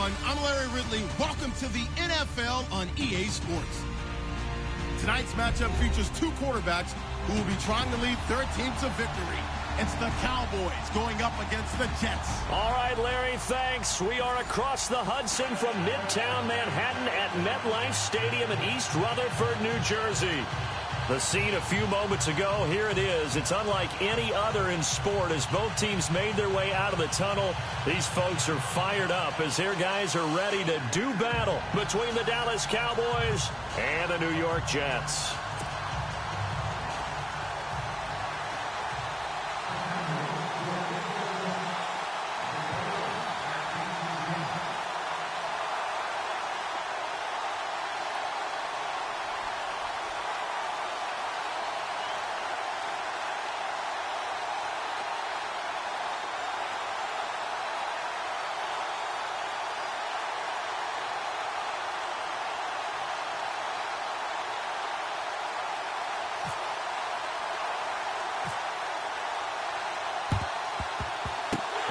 everyone. I'm Larry Ridley. Welcome to the NFL on EA Sports. Tonight's matchup features two quarterbacks who will be trying to lead their team to victory. It's the Cowboys going up against the Jets. All right, Larry, thanks. We are across the Hudson from Midtown Manhattan at MetLife Stadium in East Rutherford, New Jersey. The scene a few moments ago, here it is. It's unlike any other in sport as both teams made their way out of the tunnel. These folks are fired up as their guys are ready to do battle between the Dallas Cowboys and the New York Jets.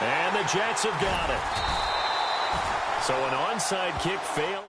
And the Jets have got it. So an onside kick failed.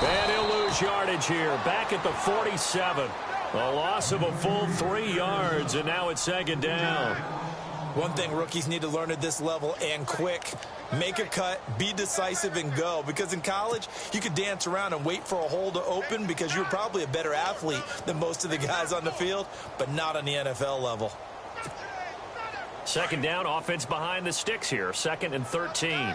And he'll lose yardage here, back at the 47. A loss of a full 3 yards, and now it's second down. One thing rookies need to learn at this level, and quick. Make a cut, be decisive, and go. Because in college, you could dance around and wait for a hole to open because you're probably a better athlete than most of the guys on the field, but not on the NFL level. Second down, offense behind the sticks here. 2nd and 13.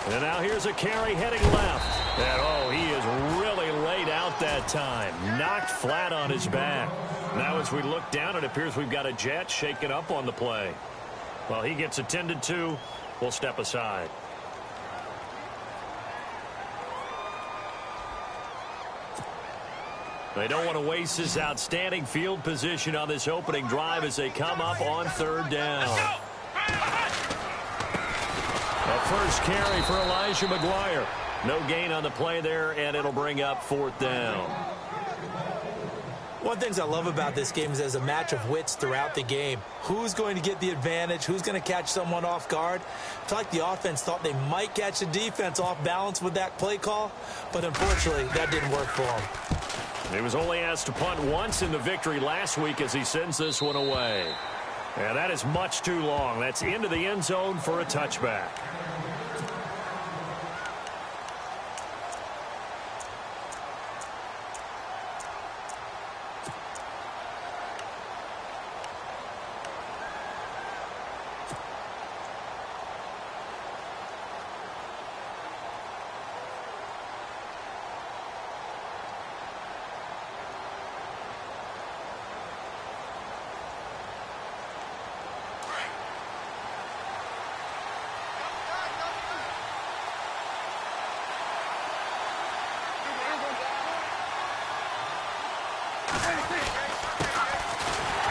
And now here's a carry heading left. And, oh, he is really laid out that time. Knocked flat on his back. Now as we look down, it appears we've got a Jet shaking up on the play. Well, he gets attended to. We'll step aside. They don't want to waste this outstanding field position on this opening drive as they come up on 3rd down. A first carry for Elijah McGuire. No gain on the play there, and it'll bring up 4th down. One of the things I love about this game is there's a match of wits throughout the game. Who's going to get the advantage? Who's going to catch someone off guard? I feel like the offense thought they might catch the defense off balance with that play call, but unfortunately, that didn't work for them. He was only asked to punt once in the victory last week as he sends this one away. And that is much too long. That's into the end zone for a touchback.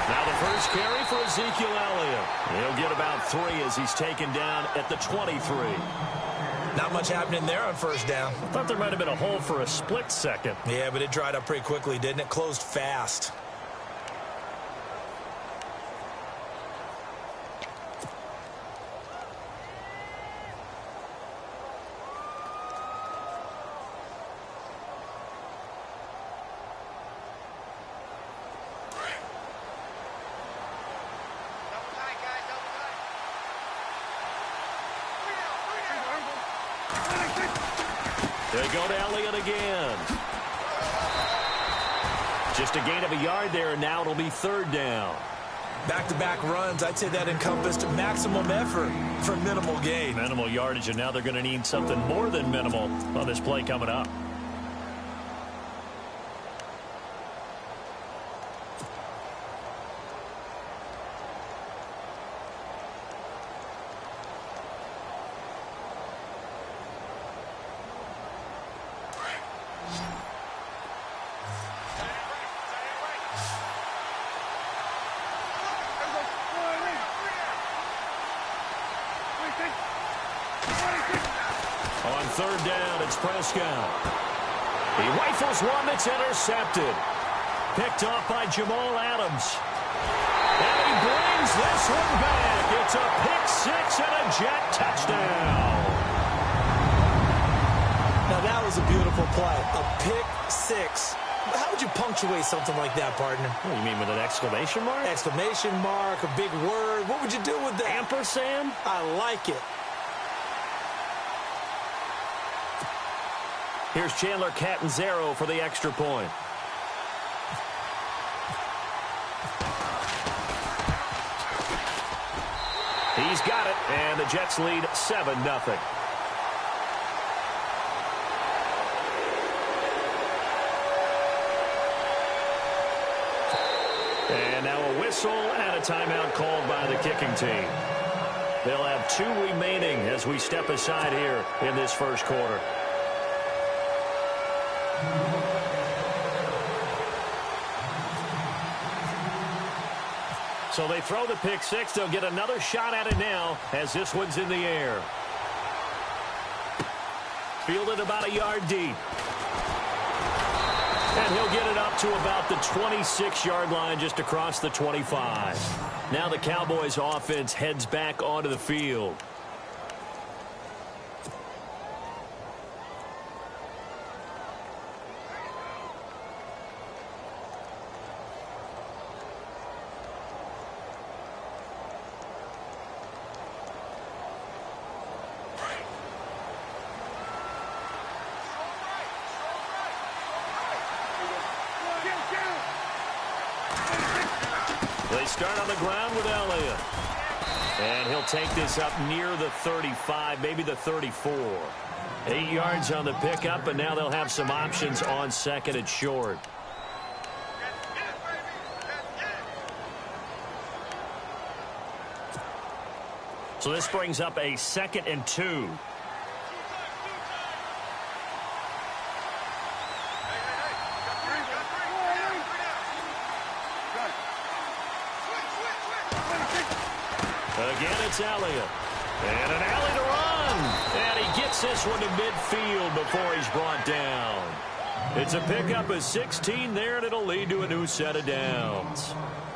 Now the first carry for Ezekiel Elliott. He'll get about 3 as he's taken down at the 23. Not much happening there on 1st down. I thought there might have been a hole for a split second. Yeah, but it dried up pretty quickly, didn't it? Closed fast. They go to Elliott again. Just a gain of a yard there, and now it'll be 3rd down. Back-to-back runs, I'd say that encompassed maximum effort for minimal gain. Minimal yardage, and now they're going to need something more than minimal on this play coming up. On third down, it's Prescott. He rifles one that's intercepted. Picked off by Jamal Adams. And he brings this one back. It's a pick six and a Jet touchdown. Now that was a beautiful play. A pick six. How would you punctuate something like that, partner? What do you mean, with an exclamation mark? Exclamation mark, a big word. What would you do with that? Ampersand? I like it. Here's Chandler Catanzaro for the extra point. He's got it, and the Jets lead 7-0. And now a whistle and a timeout called by the kicking team. They'll have 2 remaining as we step aside here in this first quarter. So they throw the pick six. They'll get another shot at it now as this one's in the air. Fielded about a yard deep. And he'll get it up to about the 26-yard line, just across the 25. Now the Cowboys offense heads back onto the field. They start on the ground with Elliott. And he'll take this up near the 35, maybe the 34. 8 yards on the pickup, and now they'll have some options on second and short. So this brings up a 2nd and 2. Again, it's Elliott. And an alley to run. And he gets this one to midfield before he's brought down. It's a pickup of 16 there, and it'll lead to a new set of downs.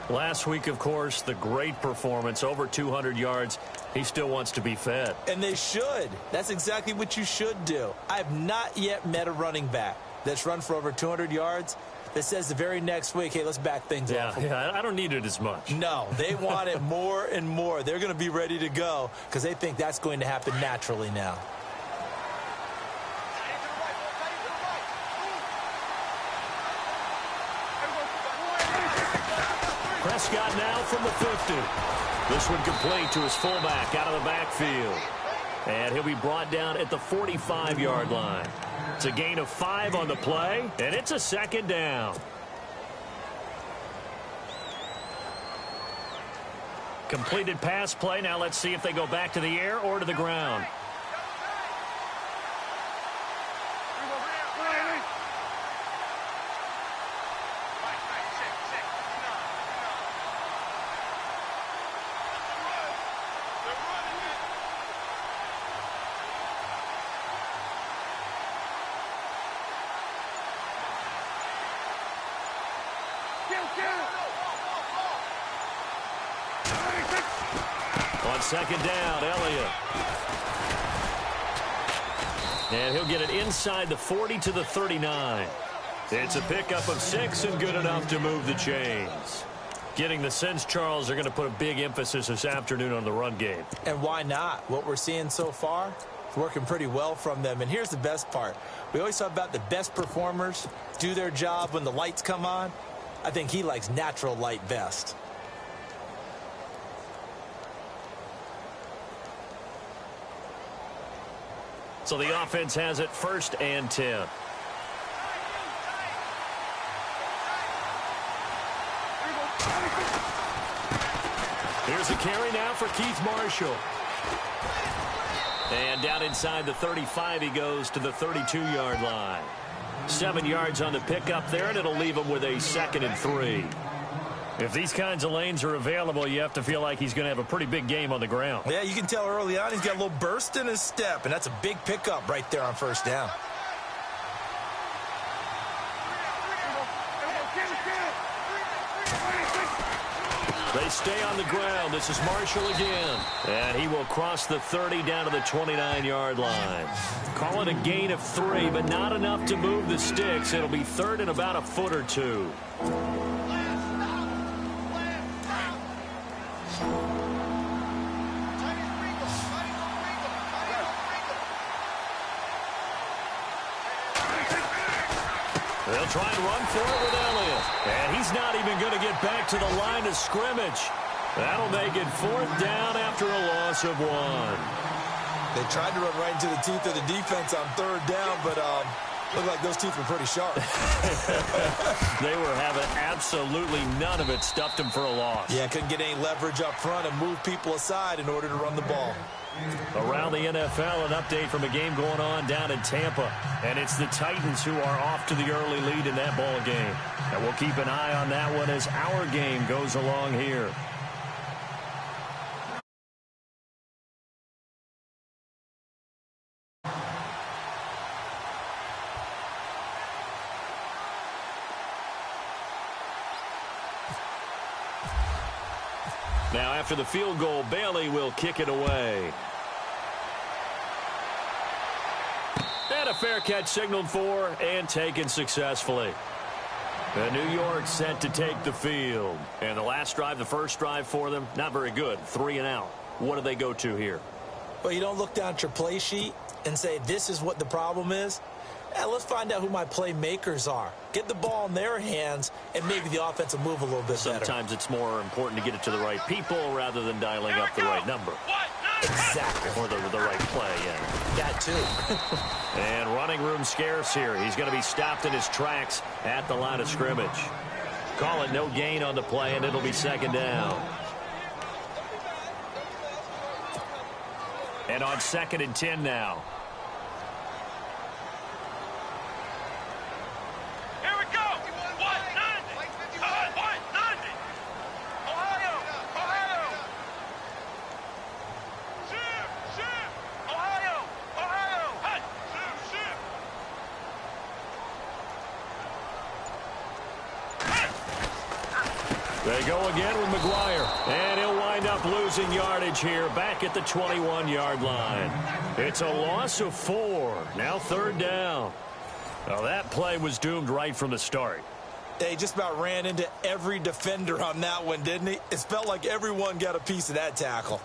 Last week, of course, the great performance, over 200 yards. He still wants to be fed. And they should. That's exactly what you should do. I have not yet met a running back that's run for over 200 yards that says the very next week, hey, let's back things off. Yeah, I don't need it as much. No, they want it more and more. They're going to be ready to go because they think that's going to happen naturally now. Prescott now from the 50. This one complete to his fullback out of the backfield. And he'll be brought down at the 45-yard line. It's a gain of 5 on the play, and it's a 2nd down. Completed pass play. Now let's see if they go back to the air or to the ground. On 2nd down, Elliott. And he'll get it inside the 40 to the 39. It's a pickup of 6 and good enough to move the chains. Getting the sense, Charles, they're going to put a big emphasis this afternoon on the run game. And why not? What we're seeing so far is working pretty well from them. And here's the best part. We always talk about the best performers do their job when the lights come on. I think he likes natural light best. So the offense has it 1st and 10. Here's a carry now for Keith Marshall. And down inside the 35, he goes to the 32-yard line. 7 yards on the pickup there, and it'll leave him with a 2nd and 3. If these kinds of lanes are available, you have to feel like he's going to have a pretty big game on the ground. Yeah, you can tell early on he's got a little burst in his step, and that's a big pickup right there on 1st down. They stay on the ground. This is Marshall again. And he will cross the 30 down to the 29-yard line. Call it a gain of 3, but not enough to move the sticks. It'll be 3rd and about a foot or 2. They'll try and run for it with Elliott. And he's not even going to get back to the line of scrimmage. That'll make it 4th down after a loss of 1. They tried to run right into the teeth of the defense on 3rd down, but looked like those teeth were pretty sharp. They were having absolutely none of it. Stuffed him for a loss. Yeah, couldn't get any leverage up front and move people aside in order to run the ball. Around the NFL, an update from a game going on down in Tampa. And it's the Titans who are off to the early lead in that ball game. And we'll keep an eye on that one as our game goes along here. Now, after the field goal, Bailey will kick it away. And a fair catch signaled for and taken successfully. The New York set to take the field. And the last drive, the first drive for them, not very good. 3 and out. What do they go to here? Well, you don't look down at your play sheet and say, this is what the problem is. Let's find out who my playmakers are. Get the ball in their hands, and maybe the offense will move a little bit better. Sometimes it's more important to get it to the right people rather than dialing up the right number. Exactly. Or the right play, yeah. That too. And running room scarce here. He's going to be stopped in his tracks at the line of scrimmage. Call it no gain on the play, and it'll be 2nd down. And on 2nd and 10 now. They go again with McGuire, and he'll wind up losing yardage here back at the 21-yard line. It's a loss of 4. Now 3rd down. Well, that play was doomed right from the start. They just about ran into every defender on that one, didn't he? It felt like everyone got a piece of that tackle.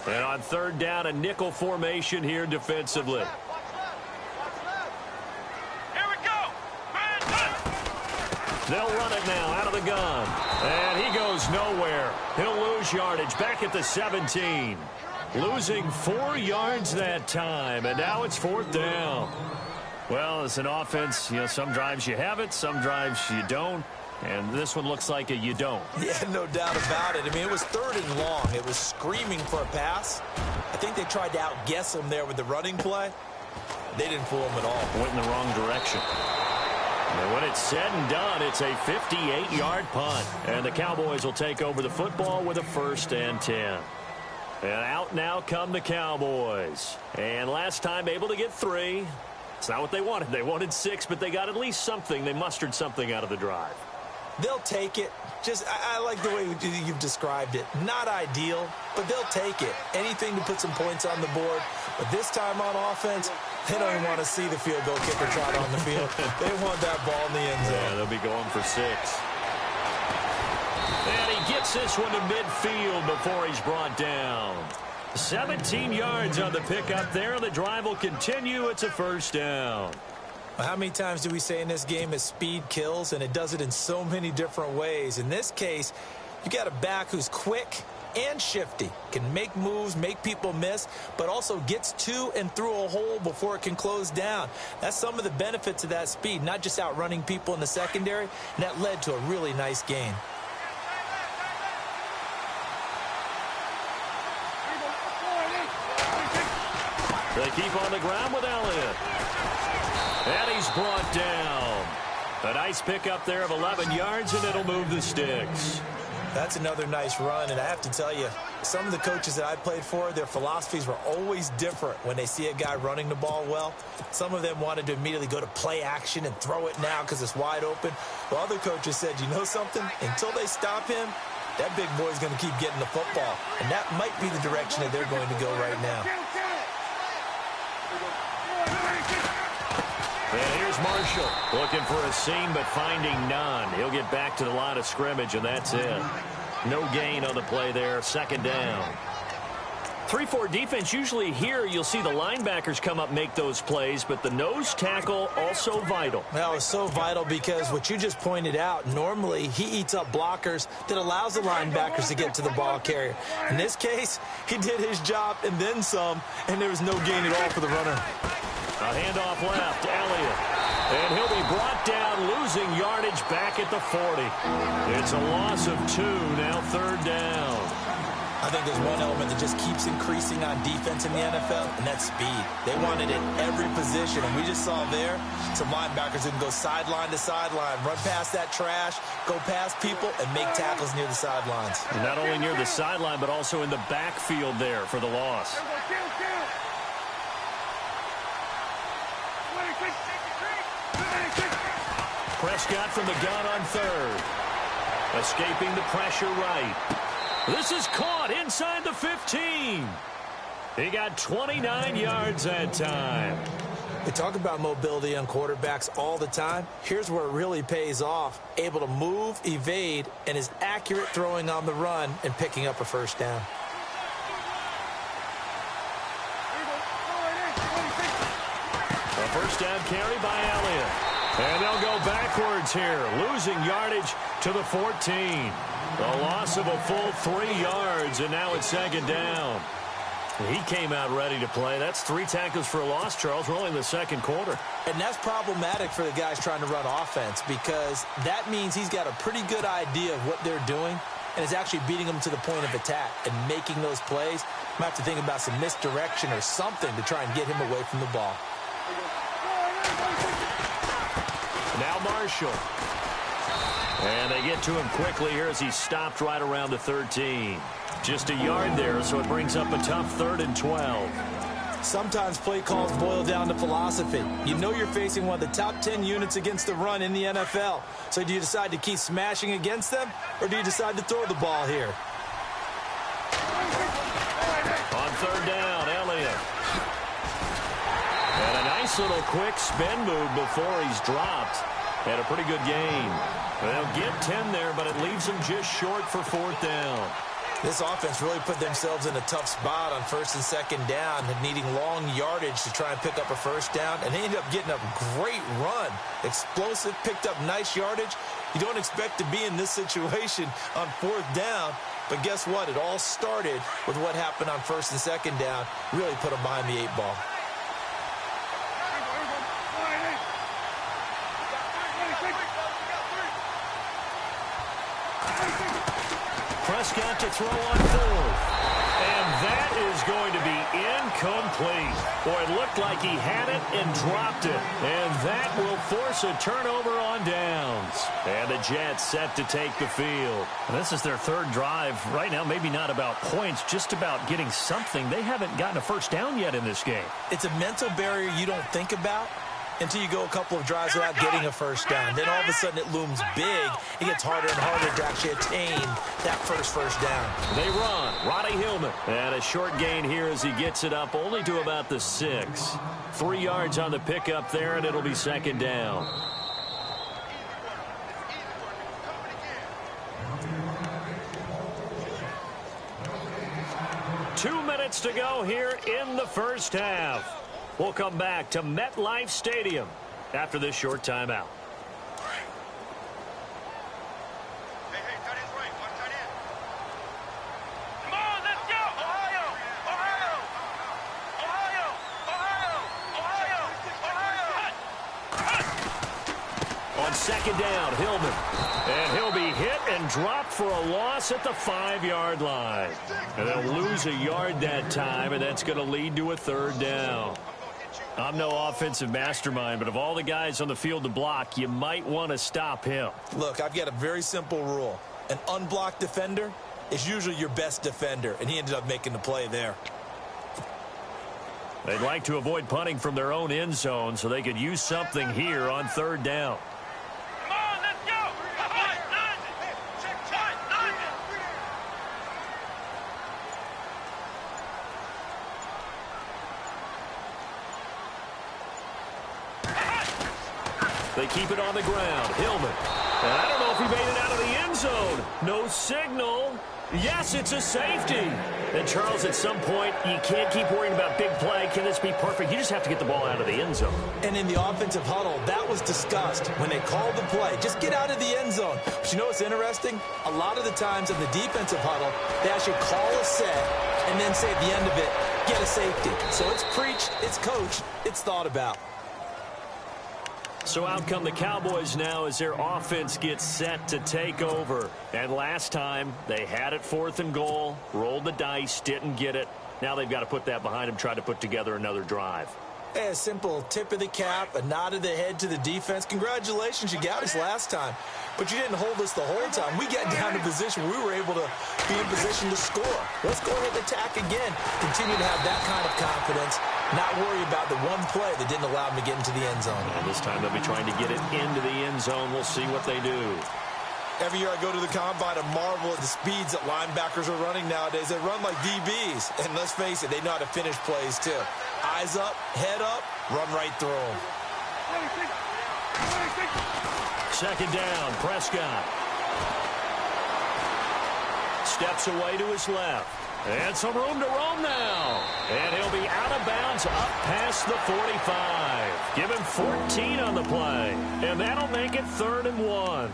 And on 3rd down, a nickel formation here defensively. Here we go. They'll run it now out of the gun. And he goes nowhere. He'll lose yardage back at the 17. Losing 4 yards that time. And now it's 4th down. Well, as an offense, some drives you have it, some drives you don't. And this one looks like a you don't. Yeah, no doubt about it. I mean, it was 3rd and long. It was screaming for a pass. I think they tried to outguess him there with the running play. They didn't fool him at all. Went in the wrong direction. And when it's said and done, it's a 58-yard punt. And the Cowboys will take over the football with a 1st and 10. And out now come the Cowboys. And last time able to get 3. It's not what they wanted. They wanted 6, but they got at least something. They mustered something out of the drive. They'll take it. I like the way you've described it. Not ideal, but they'll take it. Anything to put some points on the board. But this time on offense, they don't even want to see the field goal kicker trot on the field. They want that ball in the end zone. Yeah, they'll be going for 6. And he gets this one to midfield before he's brought down. 17 yards on the pickup there. The drive will continue. It's a 1st down. Well, how many times do we say in this game that speed kills, and it does it in so many different ways? In this case, you got a back who's quick and shifty, can make moves, make people miss, but also gets to and through a hole before it can close down. That's some of the benefits of that speed, not just outrunning people in the secondary, and that led to a really nice gain. They keep on the ground with Elliott. And he's brought down. A nice pickup there of 11 yards, and it'll move the sticks. That's another nice run, and I have to tell you, some of the coaches that I played for, their philosophies were always different when they see a guy running the ball well. Some of them wanted to immediately go to play action and throw it now because it's wide open. While other coaches said, you know something? Until they stop him, that big boy's going to keep getting the football, and that might be the direction that they're going to go right now. And here's Marshall looking for a seam but finding none. He'll get back to the line of scrimmage, and that's it. No gain on the play there. Second down. 3-4 defense, usually here you'll see the linebackers come up make those plays, but the nose tackle also vital. Well, it's so vital because what you just pointed out, normally he eats up blockers that allows the linebackers to get to the ball carrier. In this case, he did his job and then some, and there was no gain at all for the runner. A handoff left, Elliott. And he'll be brought down, losing yardage back at the 40. It's a loss of 2, now third down. I think there's one element that just keeps increasing on defense in the NFL, and that's speed. They want it in every position, and we just saw there some linebackers who can go sideline to sideline, run past that trash, go past people, and make tackles near the sidelines. And not only near the sideline, but also in the backfield there for the loss. Prescott from the gun on third. Escaping the pressure right. This is caught inside the 15. He got 29 yards that time. We talk about mobility on quarterbacks all the time. Here's where it really pays off. Able to move, evade, and is accurate throwing on the run and picking up a first down. A first down carry by Elliott. And they'll go backwards here, losing yardage to the 14. A loss of a full 3 yards, and now it's second down. He came out ready to play. That's 3 tackles for a loss, Charles. We're only in the second quarter. And that's problematic for the guys trying to run offense because that means he's got a pretty good idea of what they're doing and is actually beating them to the point of attack and making those plays. Might have to think about some misdirection or something to try and get him away from the ball. Now Marshall. And they get to him quickly here as he stopped right around the 13. Just a yard there, so it brings up a tough 3rd and 12. Sometimes play calls boil down to philosophy. You know you're facing one of the top 10 units against the run in the NFL. So do you decide to keep smashing against them, or do you decide to throw the ball here? On 3rd down, Elliott. And a nice little quick spin move before he's dropped. Had a pretty good gain. They'll get 10 there, but it leaves them just short for 4th down. This offense really put themselves in a tough spot on 1st and 2nd down, needing long yardage to try and pick up a first down, and they ended up getting a great run. Explosive, picked up nice yardage. You don't expect to be in this situation on 4th down, but guess what? It all started with what happened on 1st and 2nd down. Really put them behind the 8 ball. Prescott to throw on 4th. And that is going to be incomplete. Boy, it looked like he had it and dropped it. And that will force a turnover on downs. And the Jets set to take the field. And this is their 3rd drive. Right now, maybe not about points, just about getting something. They haven't gotten a first down yet in this game. It's a mental barrier you don't think about until you go a couple of drives without getting a first down. Then all of a sudden it looms big. It gets harder and harder to actually attain that first down. They run. Roddy Hillman. And a short gain here as he gets it up only to about the 6. 3 yards on the pickup there, and it'll be 2nd down. Two minutes to go here in the first half. We'll come back to MetLife Stadium after this short timeout. On second down, Hillman. And he'll be hit and dropped for a loss at the 5-yard line. And they'll lose a yard that time, and that's going to lead to a third down. I'm no offensive mastermind, but of all the guys on the field to block, you might want to stop him. Look, I've got a very simple rule. An unblocked defender is usually your best defender, and he ended up making the play there. They'd like to avoid punting from their own end zone so they could use something here on third down. They keep it on the ground. Hillman. And I don't know if he made it out of the end zone. No signal. Yes, it's a safety. And, Charles, at some point, you can't keep worrying about big play. Can this be perfect? You just have to get the ball out of the end zone. And in the offensive huddle, that was discussed when they called the play. Just get out of the end zone. But you know what's interesting? A lot of the times in the defensive huddle, they actually call a set and then say at the end of it, get a safety. So it's preached, it's coached, it's thought about. So out come the Cowboys now as their offense gets set to take over. And last time, they had it 4th and goal, rolled the dice, didn't get it. Now they've got to put that behind them, try to put together another drive. Hey, a simple tip of the cap, a nod of the head to the defense. Congratulations, you got us last time. But you didn't hold us the whole time. We got down to position where we were able to be in position to score. Let's go ahead and attack again. Continue to have that kind of confidence. Not worry about the one play that didn't allow them to get into the end zone. And this time they'll be trying to get it into the end zone. We'll see what they do. Every year I go to the combine and marvel at the speeds that linebackers are running nowadays. They run like DBs. And let's face it, they know how to finish plays too. Eyes up, head up, run right through them. Second down, Prescott. Steps away to his left. And some room to roam now. And he'll be out of bounds up past the 45. Give him 14 on the play. And that'll make it 3rd and 1.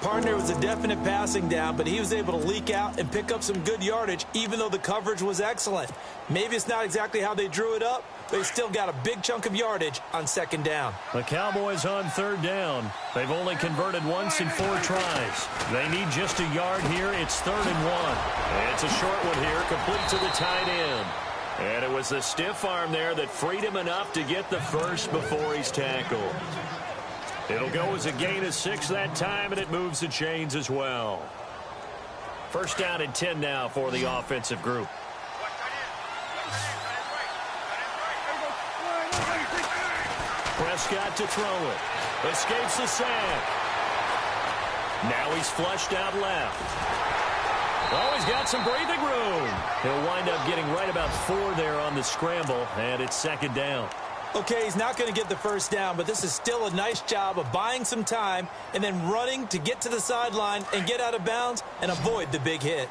Partner was a definite passing down, but he was able to leak out and pick up some good yardage, even though the coverage was excellent. Maybe it's not exactly how they drew it up, but he still got a big chunk of yardage on second down. The Cowboys on third down. They've only converted once in 4 tries. They need just a yard here. It's 3rd and 1. And it's a short one here, complete to the tight end. And it was the stiff arm there that freed him enough to get the first before he's tackled. It'll go as a gain of 6 that time, and it moves the chains as well. First down and 10 now for the offensive group. Prescott to throw it. Escapes the sack. Now he's flushed out left. Oh, he's got some breathing room. He'll wind up getting right about 4 there on the scramble, and it's second down. Okay, he's not going to get the first down, but this is still a nice job of buying some time and then running to get to the sideline and get out of bounds and avoid the big hit.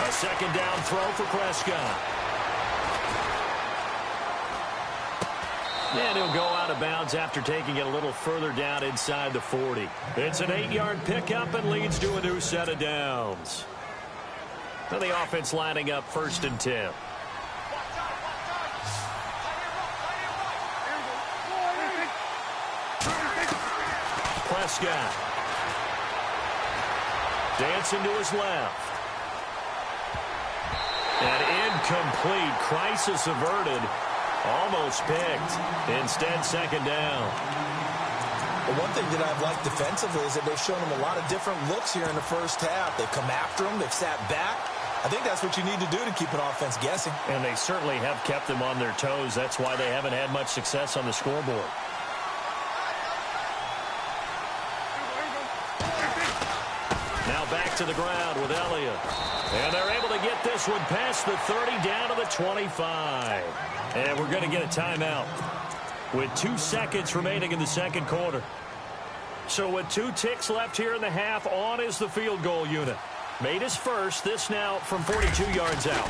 A second down throw for Prescott. And he'll go out of bounds after taking it a little further down inside the 40. It's an 8-yard pickup and leads to a new set of downs. And the offense lining up 1st and 10. Prescott. Dancing to his left. And incomplete. Crisis averted. Almost picked. Instead, second down. Well, one thing that I've liked defensively is that they've shown them a lot of different looks here in the first half. They've come after them. They've sat back. I think that's what you need to do to keep an offense guessing. And they certainly have kept them on their toes. That's why they haven't had much success on the scoreboard. Now back to the ground with Elliott. And they're able to get this one past the 30 down to the 25. And we're going to get a timeout with 2 seconds remaining in the second quarter. So with 2 ticks left here in the half, on is the field goal unit. Made his first, this now from 42 yards out.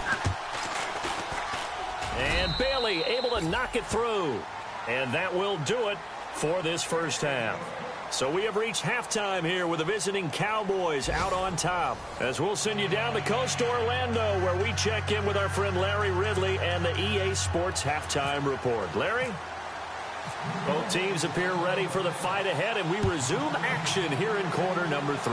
And Bailey able to knock it through. And that will do it for this first half. So we have reached halftime here with the visiting Cowboys out on top. As we'll send you down the coast to Orlando, where we check in with our friend Larry Ridley and the EA Sports Halftime Report. Larry? Both teams appear ready for the fight ahead, and we resume action here in quarter number 3.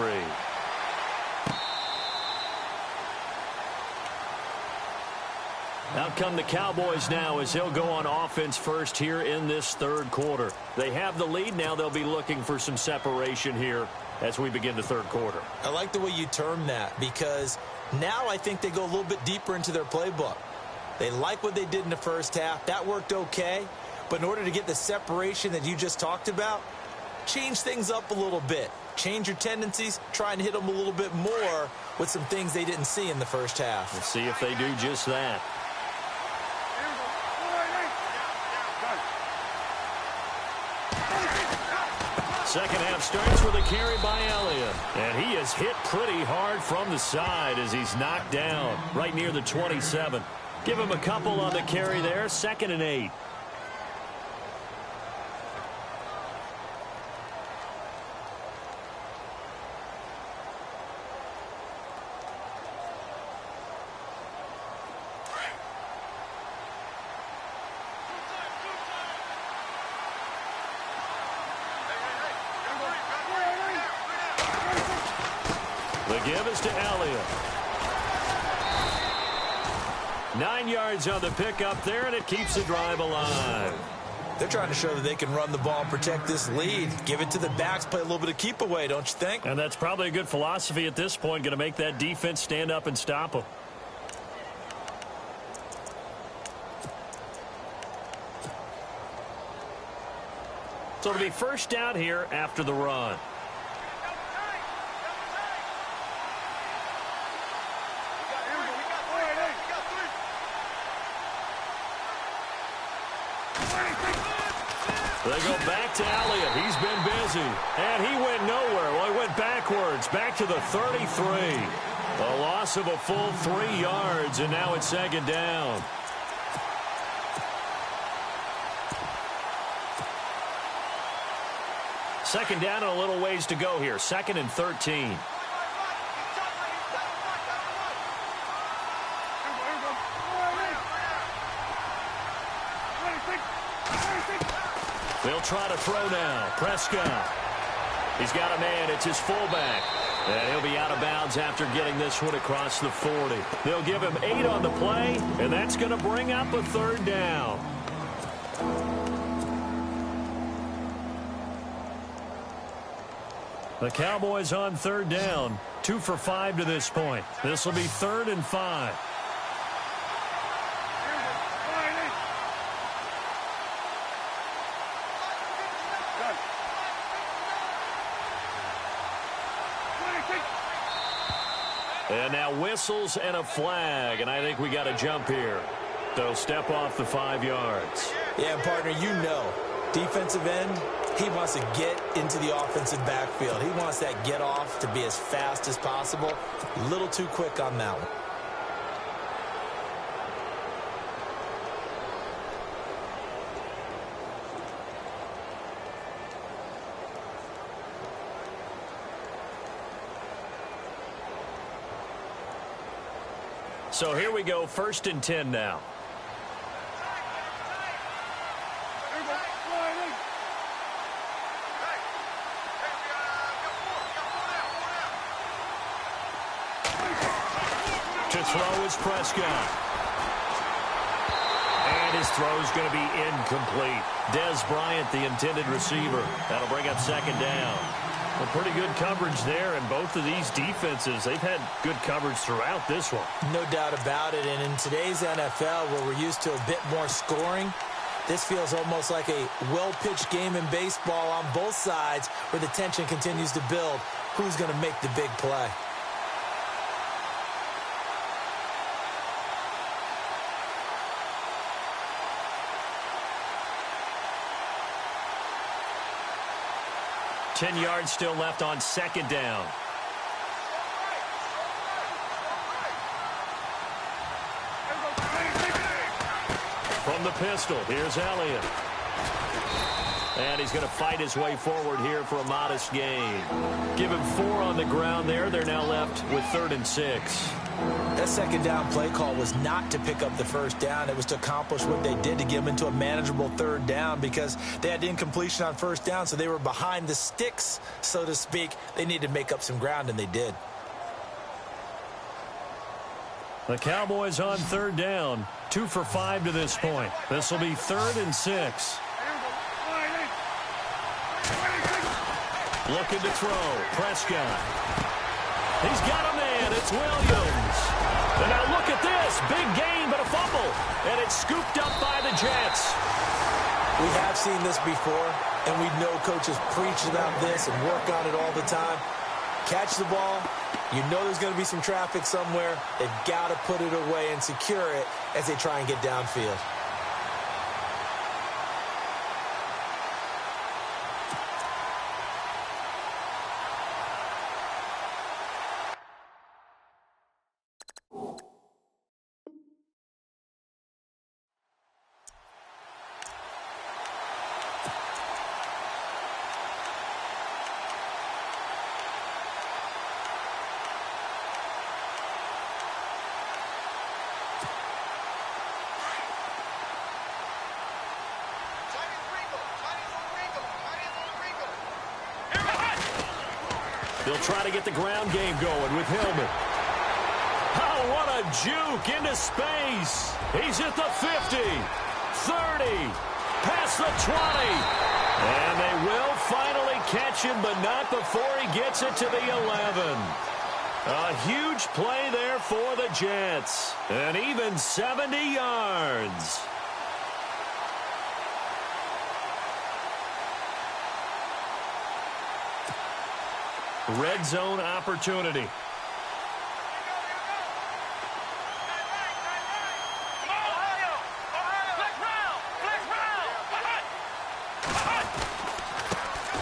Out come the Cowboys now as they'll go on offense first here in this third quarter. They have the lead. Now they'll be looking for some separation here as we begin the third quarter. I like the way you term that, because now I think they go a little bit deeper into their playbook. They like what they did in the first half. That worked okay. But in order to get the separation that you just talked about, change things up a little bit. Change your tendencies. Try and hit them a little bit more with some things they didn't see in the first half. We'll see if they do just that. Second half starts with a carry by Elliott. And he is hit pretty hard from the side as he's knocked down right near the 27. Give him a couple on the carry there. 2nd and 8. The give is to Elliott. 9 yards on the pickup there, and it keeps the drive alive. They're trying to show that they can run the ball and protect this lead. Give it to the backs, play a little bit of keep away, don't you think? And that's probably a good philosophy at this point, going to make that defense stand up and stop them. So it'll be first down here after the run. They go back to Elliott. He's been busy. And he went nowhere. Well, he went backwards, back to the 33. A loss of a full 3 yards, and now it's 2nd down. Second down and a little ways to go here. 2nd and 13. They'll try to throw now. Prescott. He's got a man. It's his fullback. And he'll be out of bounds after getting this one across the 40. They'll give him 8 on the play, and that's going to bring up a 3rd down. The Cowboys on 3rd down. 2 for 5 to this point. This will be 3rd and 5. And now whistles and a flag, and I think we got a jump here. So step off the 5 yards. Yeah, partner, you know, defensive end, he wants to get into the offensive backfield. He wants that get off to be as fast as possible. A little too quick on that one. So here we go, 1st and 10 now. To throw is Prescott. And his throw is going to be incomplete. Dez Bryant, the intended receiver. That'll bring up 2nd down. Well, pretty good coverage there, and both of these defenses, they've had good coverage throughout this one. No doubt about it, and in today's NFL, where we're used to a bit more scoring, this feels almost like a well-pitched game in baseball on both sides, where the tension continues to build. Who's going to make the big play? Ten yards still left on 2nd down. from the pistol. Here's Elliott. And he's going to fight his way forward here for a modest gain. Give him 4 on the ground there. They're now left with 3rd and 6. That second down play call was not to pick up the first down. It was to accomplish what they did, to get them into a manageable 3rd down, because they had incompletion on first down, so they were behind the sticks, so to speak. They needed to make up some ground, and they did. The Cowboys on 3rd down. 2 for 5 to this point. This will be 3rd and 6. Looking to throw. Prescott. He's got a man. It's Williams. And now look at this. Big gain, but a fumble. And it's scooped up by the Jets. We have seen this before, and we know coaches preach about this and work on it all the time. Catch the ball. You know there's going to be some traffic somewhere. They've got to put it away and secure it as they try and get downfield. They'll try to get the ground game going with Hillman. Oh, what a juke into space. He's at the 50, 30, past the 20. And they will finally catch him, but not before he gets it to the 11. A huge play there for the Jets. And even 70 yards. Red zone opportunity.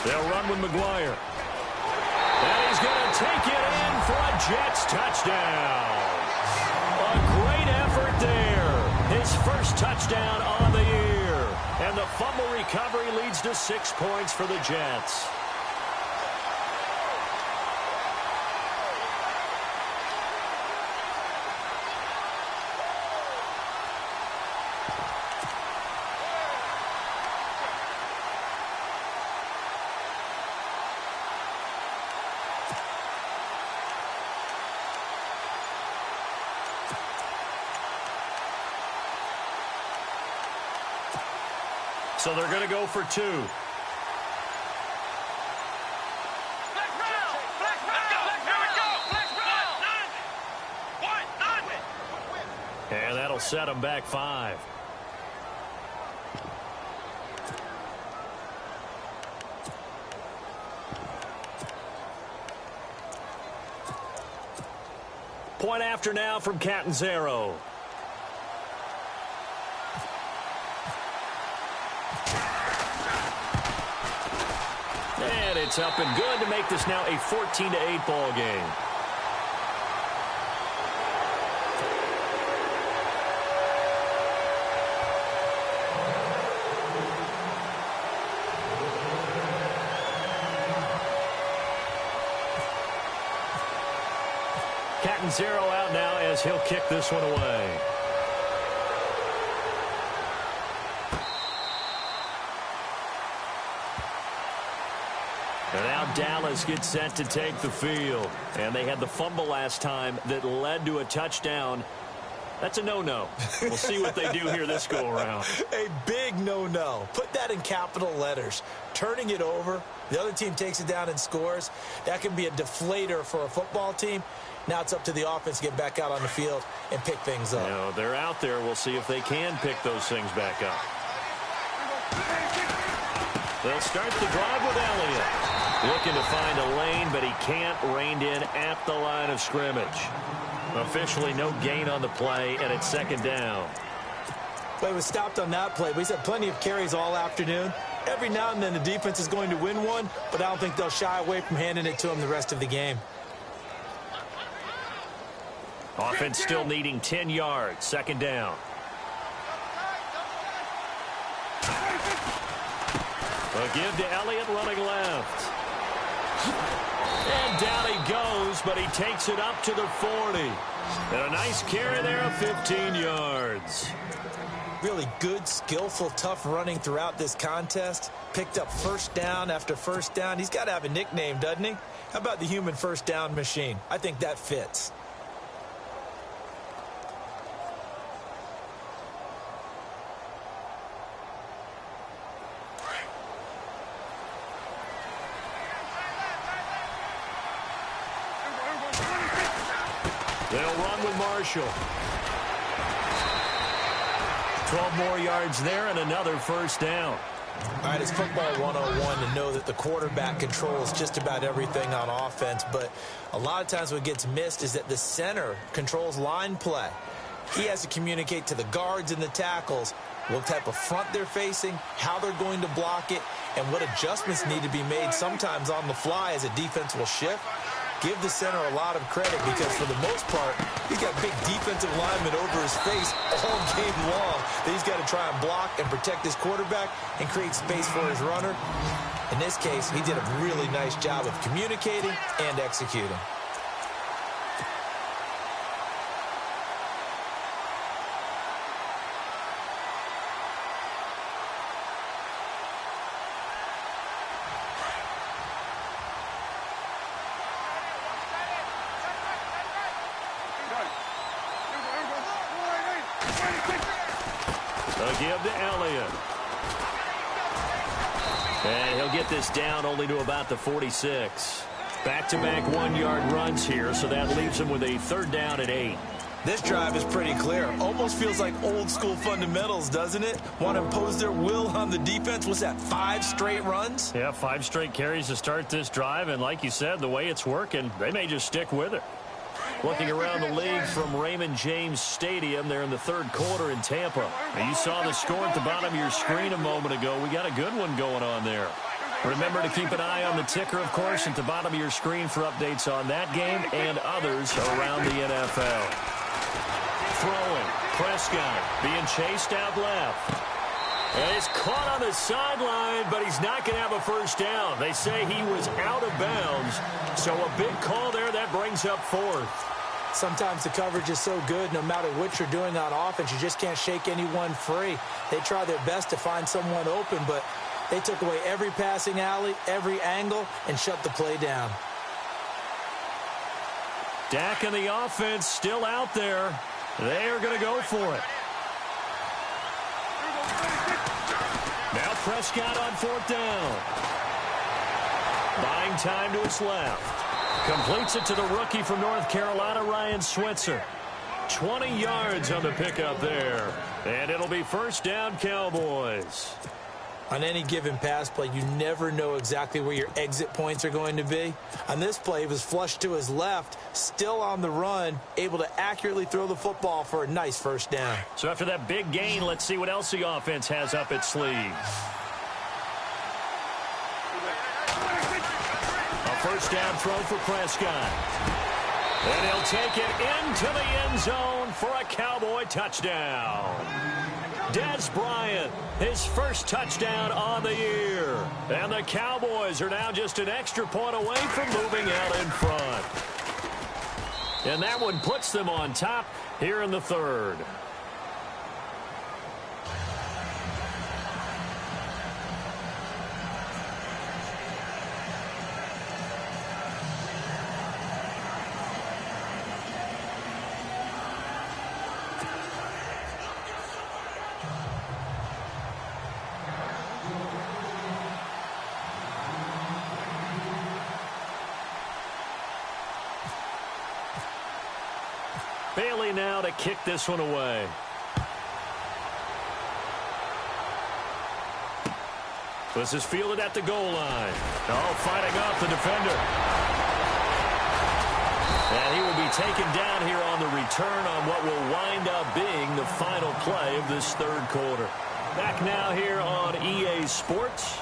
They'll run with McGuire. And he's going to take it in for a Jets touchdown. A great effort there. His first touchdown on the year. And the fumble recovery leads to 6 points for the Jets. So they're going to go for 2. And that'll set them back 5. Point after now from Catanzaro. And it's up and good to make this now a 14-8 ball game. Catanzaro out now as he'll kick this one away. And now Dallas gets set to take the field. And they had the fumble last time that led to a touchdown. That's a no-no. We'll see what they do here this go-around. A big no-no. Put that in capital letters. Turning it over, the other team takes it down and scores. That can be a deflator for a football team. Now it's up to the offense to get back out on the field and pick things up. You know, they're out there. We'll see if they can pick those things back up. They'll start the drive with Elliott. Looking to find a lane, but he can't. Reined in at the line of scrimmage. Officially no gain on the play, and it's second down. Well, he was stopped on that play, but he's had plenty of carries all afternoon. Every now and then the defense is going to win one, but I don't think they'll shy away from handing it to him the rest of the game. Offense still needing 10 yards. Second down. A give to Elliott running left. And down he goes, but he takes it up to the 40. And a nice carry there of 15 yards. Really good, skillful, tough running throughout this contest. Picked up first down after first down. He's got to have a nickname, doesn't he? How about the human first down machine? I think that fits. They'll run with Marshall. 12 more yards there and another first down. All right, it's football 101 to know that the quarterback controls just about everything on offense, but a lot of times what gets missed is that the center controls line play. He has to communicate to the guards and the tackles what type of front they're facing, how they're going to block it, and what adjustments need to be made sometimes on the fly as a defense will shift. Give the center a lot of credit because for the most part, he's got big defensive linemen over his face all game long that he's got to try and block and protect his quarterback and create space for his runner. In this case, he did a really nice job of communicating and executing. A give to Elliott. And he'll get this down only to about the 46. Back-to-back one-yard runs here, so that leaves him with a third down at 8. This drive is pretty clear. Almost feels like old-school fundamentals, doesn't it? Want to impose their will on the defense. What's that, 5 straight runs? Yeah, 5 straight carries to start this drive, and like you said, the way it's working, they may just stick with it. Looking around the league from Raymond James Stadium, they're in the third quarter in Tampa. Now, you saw the score at the bottom of your screen a moment ago. We got a good one going on there. Remember to keep an eye on the ticker, of course, at the bottom of your screen for updates on that game and others around the NFL. Throwing, Prescott being chased out left. And it's caught on the sideline, but he's not going to have a first down. They say he was out of bounds, so a big call there that brings up 4th. Sometimes the coverage is so good, no matter what you're doing on offense, you just can't shake anyone free. They try their best to find someone open, but they took away every passing alley, every angle, and shut the play down. Dak and the offense still out there. They are going to go for it. Now Prescott on 4th down. Buying time to his left. Completes it to the rookie from North Carolina, Ryan Switzer. 20 yards on the pickup there. And it'll be first down, Cowboys. On any given pass play, you never know exactly where your exit points are going to be. On this play, he was flushed to his left, still on the run, able to accurately throw the football for a nice first down. So after that big gain, let's see what else the offense has up its sleeve. A first down throw for Prescott. And he'll take it into the end zone for a Cowboy touchdown. Dez Bryant, his first touchdown on the year. And the Cowboys are now just an extra point away from moving out in front. And that one puts them on top here in the third. Bailey now to kick this one away. This is fielded at the goal line. Oh, fighting off the defender. And he will be taken down here on the return on what will wind up being the final play of this third quarter. Back now here on EA Sports.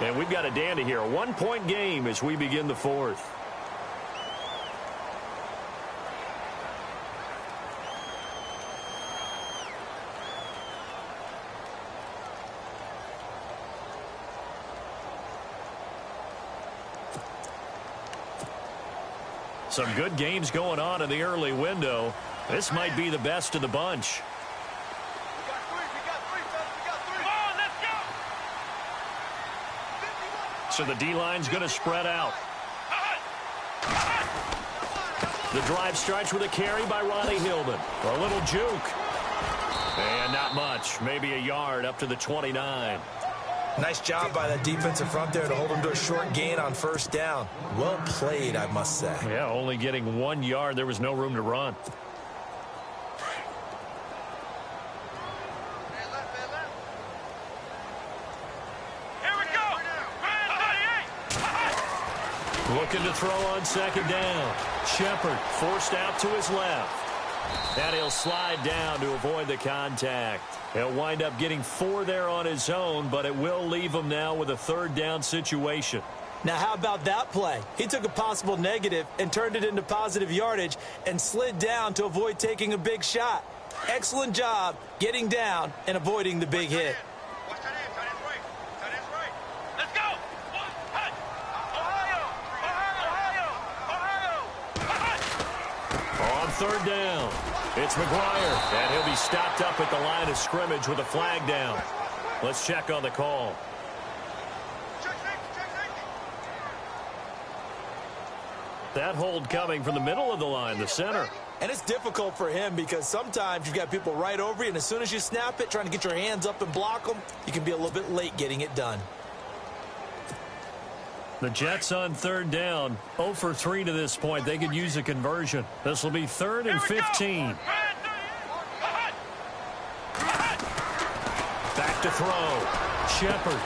And we've got a dandy here. A 1-point game as we begin the fourth. Some good games going on in the early window. This might be the best of the bunch. So the D-line's going to spread out. The drive starts with a carry by Ronnie Hillman. A little juke. And not much. Maybe a yard up to the 29. Nice job by that defensive front there to hold him to a short gain on first down. Well played, I must say. Yeah, only getting 1 yard. There was no room to run. Looking to throw on second down. Shepard forced out to his left. And he'll slide down to avoid the contact. He'll wind up getting 4 there on his own, but it will leave him now with a third down situation. Now, how about that play? He took a possible negative and turned it into positive yardage and slid down to avoid taking a big shot. Excellent job getting down and avoiding the big hit. On third down, it's McGuire, and he'll be stopped up at the line of scrimmage with a flag down. Let's check on the call. That hold coming from the middle of the line, the center. And it's difficult for him because sometimes you've got people right over you, and as soon as you snap it, trying to get your hands up and block them, you can be a little bit late getting it done. The Jets on third down, 0 for 3 to this point. They could use a conversion. This will be 3rd and 15. Back to throw. Shepard.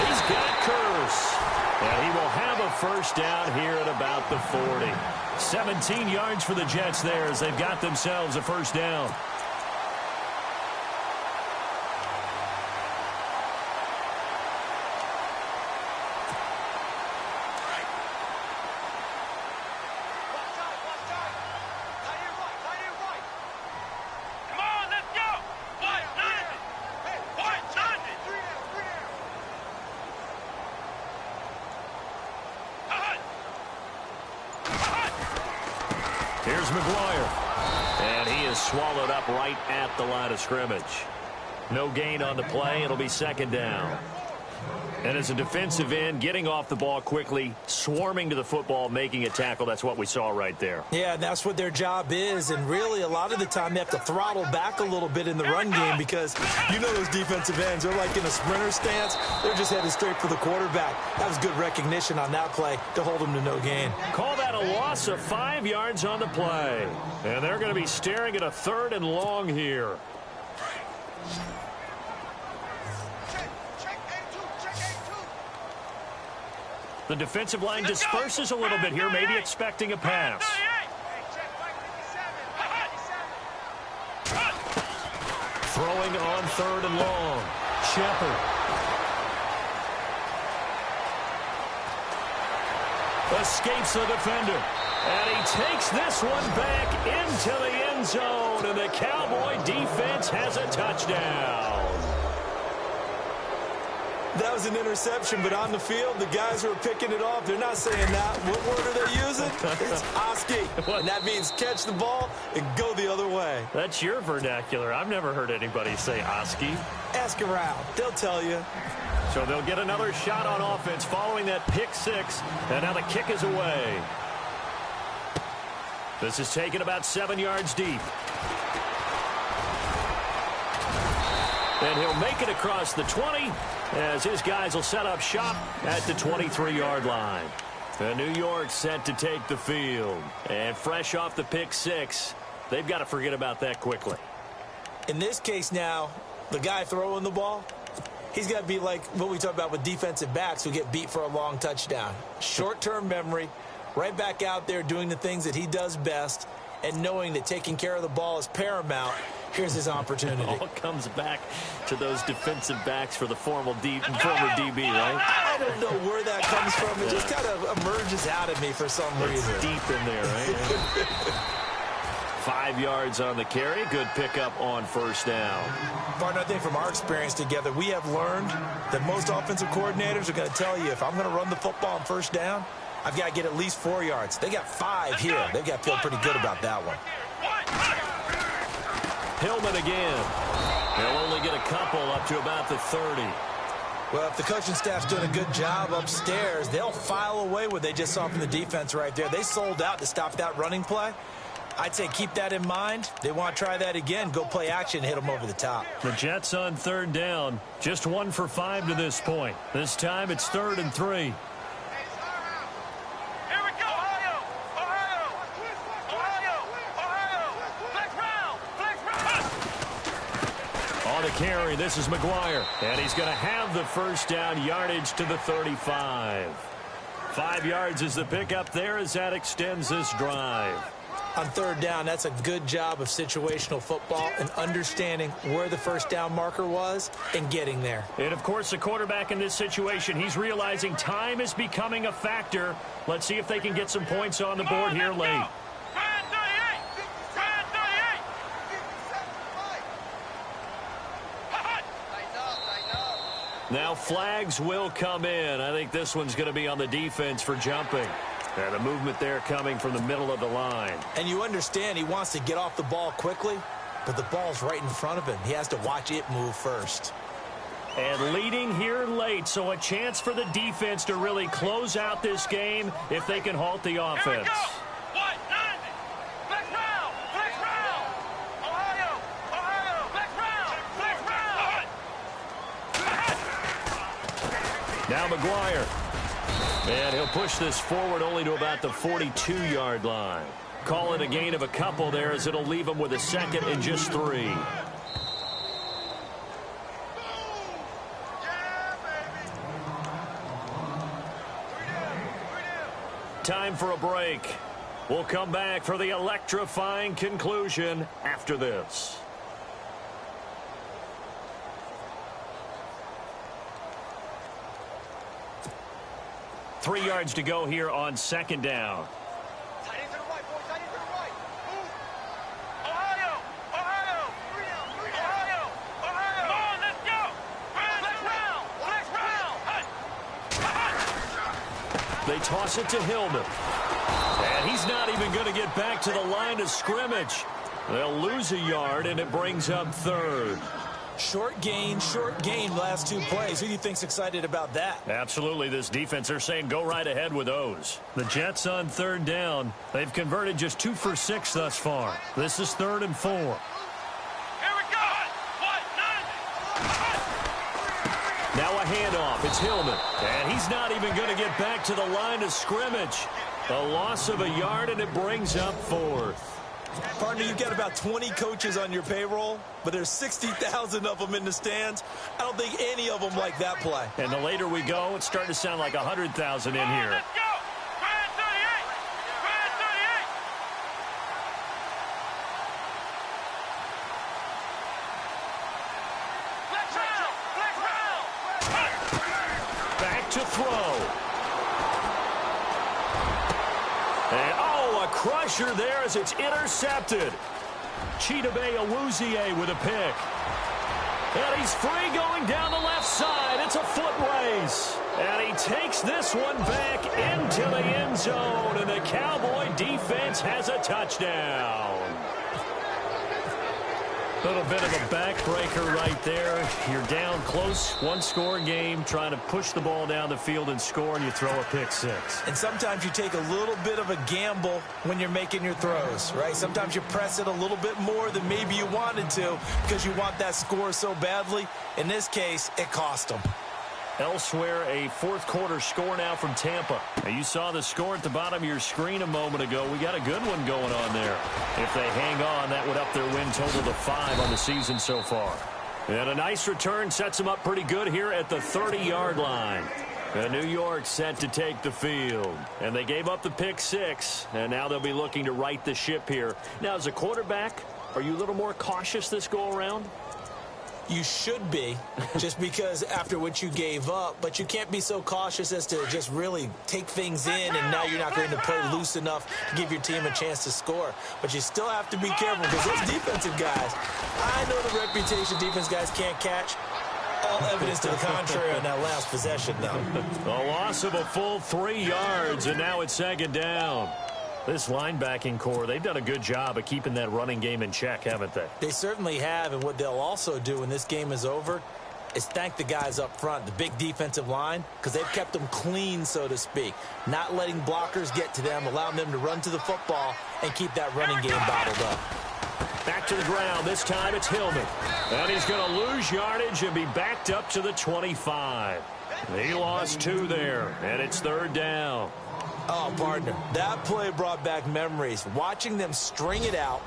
He's got Curse. And he will have a first down here at about the 40. 17 yards for the Jets there as they've got themselves a first down. Here's McGuire. And he is swallowed up right at the line of scrimmage. No gain on the play. It'll be second down. And as a defensive end, getting off the ball quickly, swarming to the football, making a tackle, that's what we saw right there. Yeah, and that's what their job is. And really, a lot of the time, they have to throttle back a little bit in the run game because you know those defensive ends, they're like in a sprinter stance. They're just headed straight for the quarterback. That was good recognition on that play to hold them to no gain. Call that a loss of 5 yards on the play. And they're going to be staring at a 3rd and long here. The defensive line disperses a little bit here, maybe expecting a pass. Throwing on 3rd and long. Shepard. Escapes the defender. And he takes this one back into the end zone. And the Cowboy defense has a touchdown. That was an interception, but on the field, the guys who are picking it off, they're not saying that. What word are they using? It's Oski. And that means catch the ball and go the other way. That's your vernacular. I've never heard anybody say Oski. Ask around. They'll tell you. So they'll get another shot on offense following that pick six. And now the kick is away. This is taken about 7 yards deep. And he'll make it across the 20 as his guys will set up shop at the 23-yard line. And New York set to take the field. And fresh off the pick six, they've got to forget about that quickly. In this case now, the guy throwing the ball, he's got to be like what we talk about with defensive backs who get beat for a long touchdown. Short-term memory, right back out there doing the things that he does best, and knowing that taking care of the ball is paramount. Here's his opportunity. It all comes back to those defensive backs for the former DB, right? I don't know where that comes from. It just kind of emerges out of me for some reason. It's deep in there, right? 5 yards on the carry. Good pickup on first down. Partner, I think from our experience together, we have learned that most offensive coordinators are going to tell you, if I'm going to run the football on first down, I've got to get at least 4 yards. They got 5 here. They've got to feel pretty good about that one. Hillman again. They'll only get a couple up to about the 30. Well, if the coaching staff's doing a good job upstairs, they'll file away what they just saw from the defense right there. They sold out to stop that running play. I'd say keep that in mind. They want to try that again. Go play action, hit them over the top. The Jets on 3rd down. Just 1 for 5 to this point. This time it's 3rd and 3. On the carry, this is McGuire. And he's going to have the first down, yardage to the 35. 5 yards is the pickup there as that extends this drive. On 3rd down, that's a good job of situational football and understanding where the first down marker was and getting there. And, of course, the quarterback in this situation, he's realizing time is becoming a factor. Let's see if they can get some points on the board here late. Now flags will come in. I think this one's going to be on the defense for jumping. And the movement there coming from the middle of the line. And you understand he wants to get off the ball quickly, but the ball's right in front of him. He has to watch it move first. And leading here late, so a chance for the defense to really close out this game if they can halt the offense. Now McGuire. And he'll push this forward only to about the 42-yard line. Call it a gain of a couple there as it'll leave him with a 2nd and just 3. Time for a break. We'll come back for the electrifying conclusion after this. 3 yards to go here on 2nd down. They toss it to Hillman. And he's not even going to get back to the line of scrimmage. They'll lose a yard, and it brings up 3rd. Short gain, last 2 plays. Who do you think's excited about that? Absolutely, this defense, they're saying go right ahead with those. The Jets on 3rd down. They've converted just 2 for 6 thus far. This is 3rd and 4. Here we go. Now a handoff. It's Hillman. And he's not even going to get back to the line of scrimmage. A loss of a yard, and it brings up 4th. Partner, you've got about 20 coaches on your payroll, but there's 60,000 of them in the stands. I don't think any of them like that play. And the later we go, it's starting to sound like 100,000 in here. Let's go. Brand 38. Brand 38. Back to throw. And, a crusher there as it's intercepted. Chidobe Awuzie with a pick. And he's free going down the left side. It's a foot race. And he takes this one back into the end zone. And the Cowboy defense has a touchdown. A little bit of a backbreaker right there. You're down close, 1-score game, trying to push the ball down the field and score, and you throw a pick 6. And sometimes you take a little bit of a gamble when you're making your throws, right? Sometimes you press it a little bit more than maybe you wanted to because you want that score so badly. In this case, it cost them. Elsewhere, a fourth-quarter score now from Tampa. Now, you saw the score at the bottom of your screen a moment ago. We got a good one going on there. If they hang on, that would up their win total to 5 on the season so far. And a nice return sets them up pretty good here at the 30-yard line. And New York set to take the field. And they gave up the pick 6, and now they'll be looking to right the ship here. Now, as a quarterback, are you a little more cautious this go-around? You should be, just because after what you gave up, but you can't be so cautious as to just really take things in, and now you're not going to play loose enough to give your team a chance to score. But you still have to be careful because those defensive guys, I know the reputation defense guys can't catch. all evidence to the contrary on that last possession, though. A loss of a full 3 yards, and now it's second down. This linebacking core, they've done a good job of keeping that running game in check, haven't they? They certainly have, and what they'll also do when this game is over is thank the guys up front, the big defensive line, because they've kept them clean, so to speak. Not letting blockers get to them, allowing them to run to the football and keep that running game bottled up. Back to the ground. This time it's Hillman. And he's going to lose yardage and be backed up to the 25. He lost 2 there, and it's third down. Oh, partner, that play brought back memories. Watching them string it out,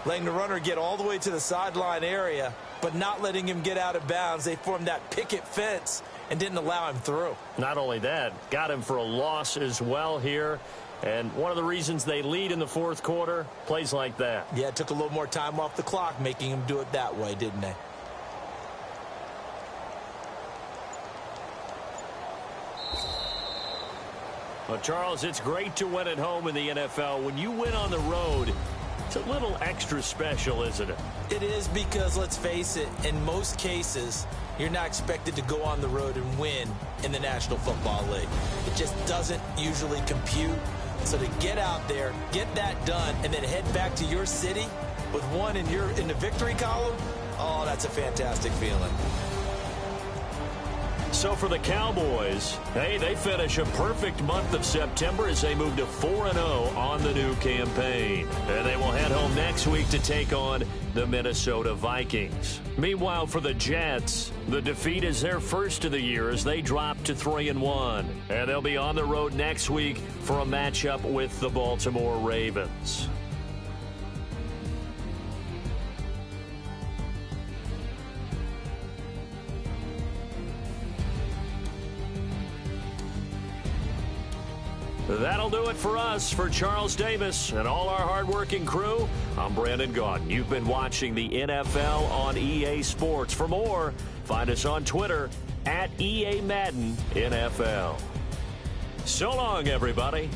letting the runner get all the way to the sideline area, but not letting him get out of bounds. They formed that picket fence and didn't allow him through. Not only that, got him for a loss as well here. And one of the reasons they lead in the fourth quarter, plays like that. Yeah, it took a little more time off the clock, making him do it that way, didn't they? Well, Charles, it's great to win at home in the NFL. When you win on the road, it's a little extra special, isn't it? It is, because, let's face it, in most cases, you're not expected to go on the road and win in the National Football League. It just doesn't usually compute. So to get out there, get that done, and then head back to your city with one in the victory column, oh, that's a fantastic feeling. So for the Cowboys, hey, they finish a perfect month of September as they move to 4-0 on the new campaign. And they will head home next week to take on the Minnesota Vikings. Meanwhile, for the Jets, the defeat is their first of the year as they drop to 3-1. And they'll be on the road next week for a matchup with the Baltimore Ravens. That'll do it for us. For Charles Davis and all our hardworking crew, I'm Brandon Gaudin. You've been watching the NFL on EA Sports. For more, find us on Twitter @EA Madden NFL. So long, everybody.